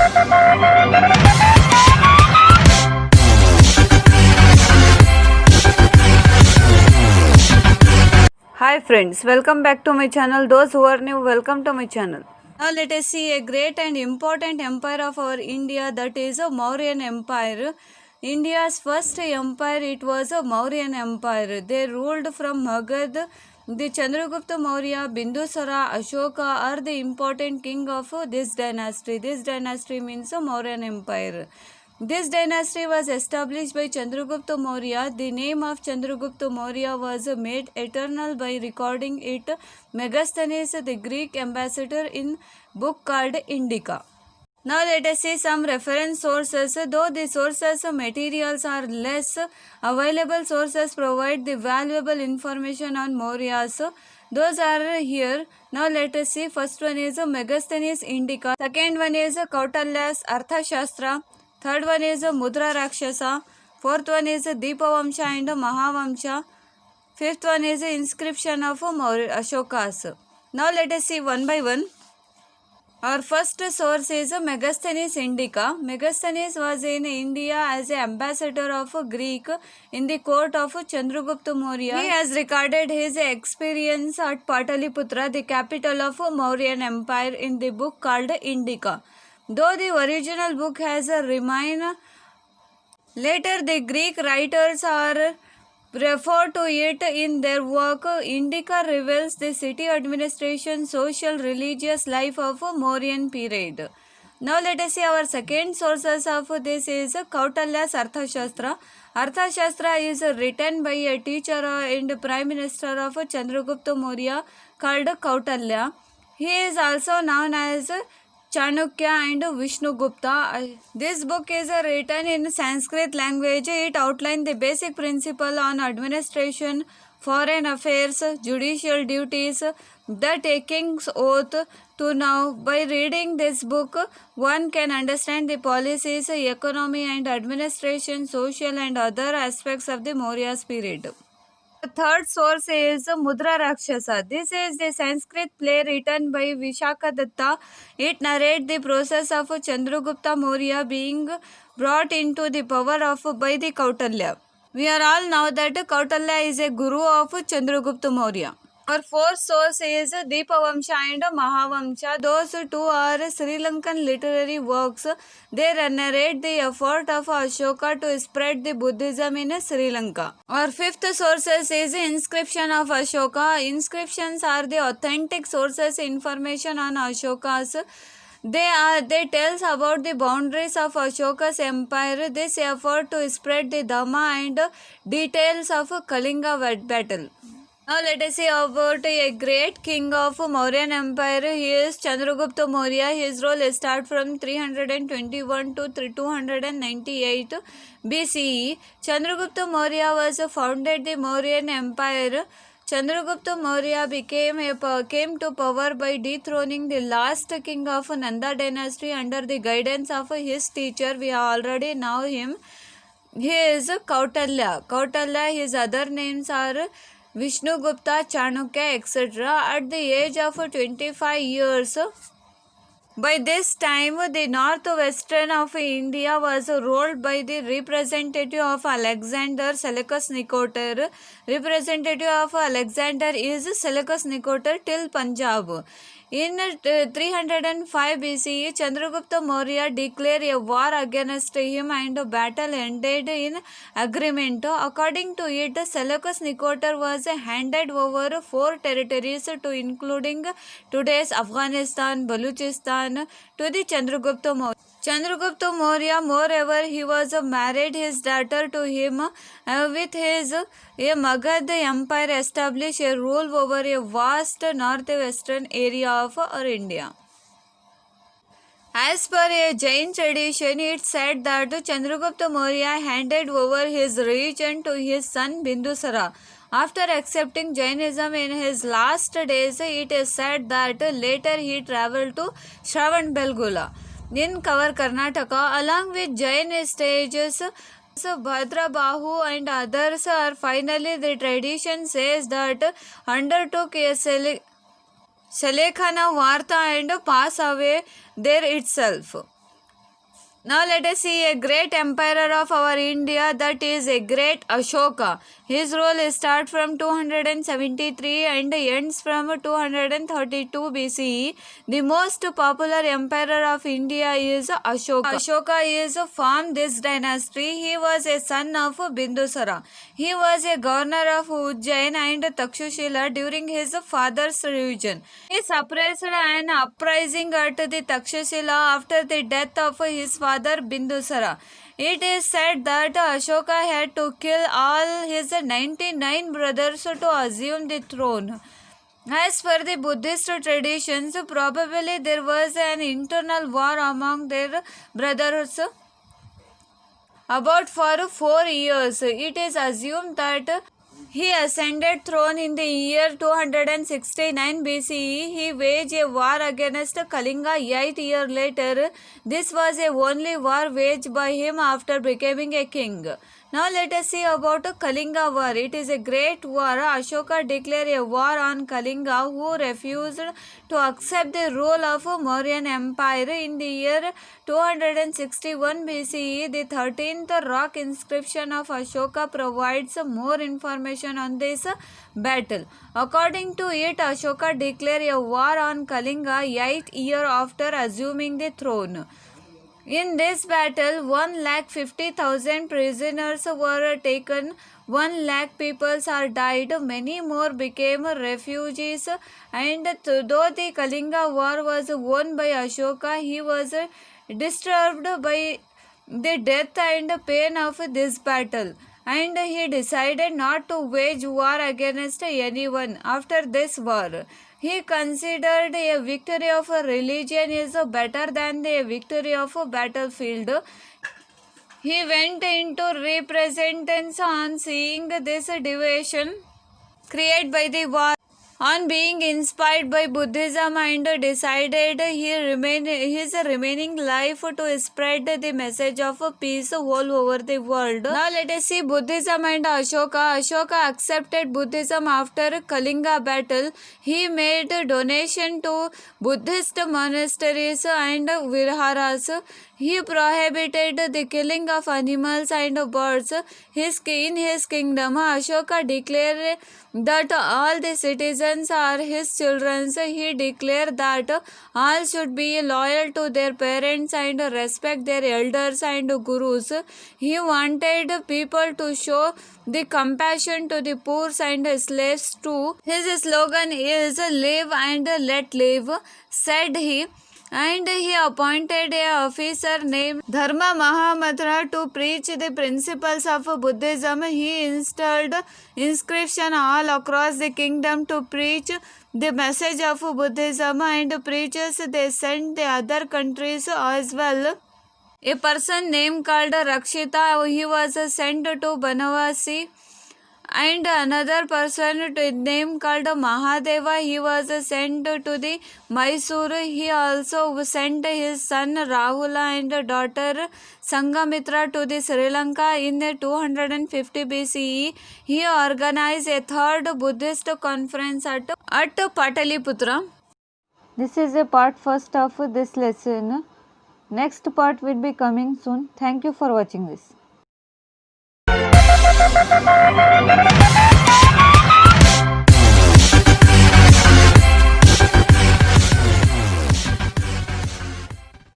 Hi friends, welcome back to my channel. Those who are new, welcome to my channel. Now let us see a great and important empire of our India, that is a Mauryan Empire. India's first empire, it was a Mauryan Empire. They ruled from Magad. The Chandragupta Maurya, Bindusara, Ashoka are the important king of this dynasty. This dynasty means a Mauryan Empire. This dynasty was established by Chandragupta Maurya. The name of Chandragupta Maurya was made eternal by recording it Megasthenes, the Greek ambassador, in book called Indica. Now let us see some reference sources. Though the sources materials are less, available sources provide the valuable information on Mauryas. Those are here. Now let us see. First one is Megasthenes Indica. Second one is Kautalya's Arthashastra. Third one is Mudra Rakshasa. Fourth one is Deepavamsha and Mahavamsha. Fifth one is inscription of Ashokas. Now let us see one by one. Our first source is Megasthenes Indica. Megasthenes was in India as an ambassador of Greek in the court of Chandragupta Maurya. He has recorded his experience at Pataliputra, the capital of Mauryan Empire, in the book called Indica. Though the original book has remained, later the Greek writers are refer to it in their work. Indica reveals the city administration, social, religious life of Mauryan period. Now let us see our second sources of this is Kautalya's Arthashastra. Arthashastra is written by a teacher and prime minister of Chandragupta Maurya called Kautalya. He is also known as Chanukya and Vishnugupta. This book is written in Sanskrit language. It outlines the basic principle on administration, foreign affairs, judicial duties, the taking's oath. To now, by reading this book, one can understand the policies, economy and administration, social and other aspects of the Maurya's period. The third source is Mudra Rakshasa. This is the Sanskrit play written by Vishakadatta. It narrates the process of Chandragupta Maurya being brought into the power of by the Kautalya. We are all know that Kautalya is a guru of Chandragupta Maurya. Our fourth source is Deepavamsha and Mahavamsha. Those two are Sri Lankan literary works. They narrate the effort of Ashoka to spread the Buddhism in Sri Lanka. Our fifth sources is inscription of Ashoka. Inscriptions are the authentic sources information on Ashoka's. They tells about the boundaries of Ashoka's empire, this effort to spread the Dhamma and details of Kalinga battle. Now let us see about a great king of Mauryan Empire. He is Chandragupta Maurya. His rule starts from 321 to 298 BCE. Chandragupta Maurya was founded the Mauryan Empire. Chandragupta Maurya came to power by dethroning the last king of Nanda dynasty under the guidance of his teacher. We already know him. He is Kautalya. Kautalya, his other names are Vishnugupta, Chanukya, etc. At the age of 25 years, by this time, the northwestern of India was ruled by the representative of Alexander, Seleucus Nicator. Representative of Alexander is Seleucus Nicator till Punjab. In 305 BCE, Chandragupta Maurya declared a war against him and the battle ended in agreement. According to it, Seleucus Nicator was handed over 4 territories to including today's Afghanistan, Baluchistan to the Chandragupta Maurya. Chandragupta Maurya, moreover, he was married his daughter to him. With his Magad empire established a rule over a vast northwestern area of our India. As per a Jain tradition, it said that Chandragupta Maurya handed over his region to his son Bindusara. After accepting Jainism in his last days, it is said that later he travelled to Shravanbelgola in Kavar, Karnataka, along with Jain sages Bhadrabahu and others. Are finally, the tradition says that undertook a Selekhana Varta and pass away there itself. Now let us see a great emperor of our India, that is a great Ashoka. His rule starts from 273 and ends from 232 BCE. The most popular emperor of India is Ashoka. Ashoka is from this dynasty. He was a son of Bindusara. He was a governor of Ujjain and Takshashila during his father's reign. He suppressed an uprising at the Takshashila after the death of his father Bindusara. It is said that Ashoka had to kill all his 99 brothers to assume the throne. As per the Buddhist traditions, probably there was an internal war among their brothers about for 4 years. It is assumed that he ascended throne in the year 269 BCE. He waged a war against Kalinga 8 years later. This was the only war waged by him after becoming a king. Now let us see about Kalinga war. It is a great war. Ashoka declared a war on Kalinga, who refused to accept the rule of Mauryan Empire. In the year 261 BCE, the 13th rock inscription of Ashoka provides more information on this battle. According to it, Ashoka declared a war on Kalinga 8 years after assuming the throne. In this battle, 150,000 prisoners were taken, 1 lakh people are died, many more became refugees, and though the Kalinga war was won by Ashoka, he was disturbed by the death and pain of this battle, and he decided not to wage war against anyone after this war. He considered a victory of a religion is better than the victory of a battlefield. He went into repentance on seeing this division created by the war. On being inspired by Buddhism and decided his remaining life to spread the message of peace all over the world. Now let us see Buddhism and Ashoka. Ashoka accepted Buddhism after Kalinga battle. He made donation to Buddhist monasteries and viharas. He prohibited the killing of animals and birds. In his kingdom, Ashoka declared that all the citizens are his children. He declared that all should be loyal to their parents and respect their elders and gurus. He wanted people to show the compassion to the poor and slaves too. His slogan is "Live and let live," said he. And he appointed an officer named Dharma Mahamatra to preach the principles of Buddhism. He installed inscriptions all across the kingdom to preach the message of Buddhism, and preachers they sent the other countries as well. A person named called Rakshita, he was sent to Banavasi, and another person named called Mahadeva, he was sent to the Mysore. He also sent his son Rahula and daughter Sangamitra to the Sri Lanka in 250 BCE. He organized a third Buddhist conference at Pataliputra. This is a part first of this lesson. Next part will be coming soon. Thank you for watching this.